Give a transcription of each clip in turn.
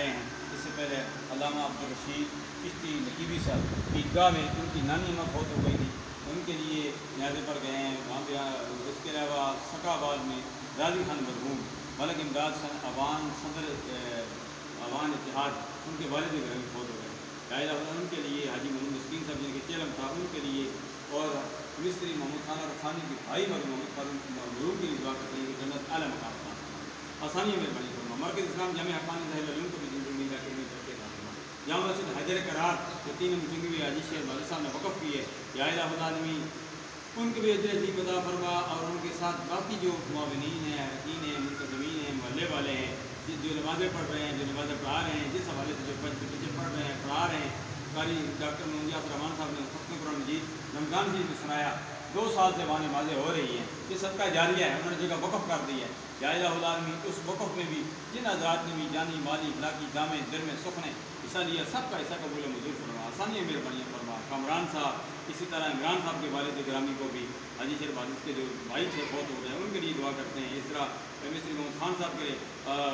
آئے ہیں۔ اس سے پہلے علامہ عبدالرشید چشتی نقیبی صاحب کی عیدگاہ میں ان کی نانی اماں فوت ہو گئی تھی، ان کے لیے نیازے پڑھ گئے ہیں وہاں پہ۔ اس کے علاوہ سکا آباد میں راضی خان مرحوم ملک امداد عوان صدر عوان اتحاد، ان کے والد گھر میں فوت ہو گئے، ان کے لیے حاجی محمد مسکین صاحب جن کے چیلم تھا ان کے لیے، اور مستری محمد خان رخانی کے بھائی محمد خان مرحوم کے لیے دعا کرتے ہیں کہ جنت اعلیٰ مقام تھا آسانی میں بڑی فرما۔ مرکز اسلام جامع حقانی ظاہر علوم کو بھی زندگی کا کرنے کرتے تھا۔ جامع مسجد حیدر قرار جو 3 مجنگوی حاجی شیخ والد صاحب نے وقف کی ہے، یا الہ العالمین ان کے بھی اجر عظیم عطا فرما، اور ان کے ساتھ باقی جو معاونین ہیں، حقین ہیں، منتظمین ہیں، محلے والے ہیں، جو نمازیں پڑھ رہے ہیں، جو نمازیں پڑھا رہے ہیں، جس حوالے سے جو بچے پڑھ رہے ہیں، پڑھا رہے ہیں۔ قاری ڈاکٹر منجا الرحمان صاحب نے ختم قرآن مجید رمضان شریف میں سنایا، 2 سال سے وہاں نمازیں ہو رہی ہیں، یہ صدقہ جاریہ ہے، انہوں نے جگہ وقف کر دی ہے۔ یا الہ العالمین اس وقف میں بھی جن حضرات نے بھی جانی مالی اخلاقی جامع دل میں سخن حصہ لیا، سب کا حصہ قبول منظور فرما، آسانیاں مہربانیاں فرما۔ کامران صاحب اسی طرح عمران صاحب کے والد گرامی کو بھی حاجی شیر والد کے جو بھائی سے فوت ہو گئے ہیں ان کے لیے دعا کرتے ہیں۔ اس طرح مستری محمد خان صاحب کے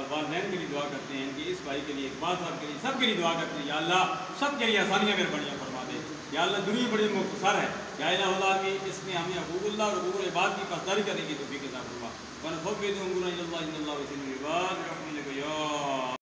والدین کے لیے دعا کرتے ہیں، ان کے اس بھائی کے لیے، اقبال صاحب کے لیے، سب کے لیے دعا کرتے ہیں۔ یا اللہ سب کے لیے آسانیاں مہربانیاں فرما دے۔ یا اللہ دنیا بڑی مختصر ہے، یا الہ العالمین اس میں ہمیں حقوق اللہ اور حقوق العباد کی پاسداری کرنے کی توفیق عطا فرما۔ ونفوض امورنا الی اللہ ان اللہ وسیع العباد برحمتک یا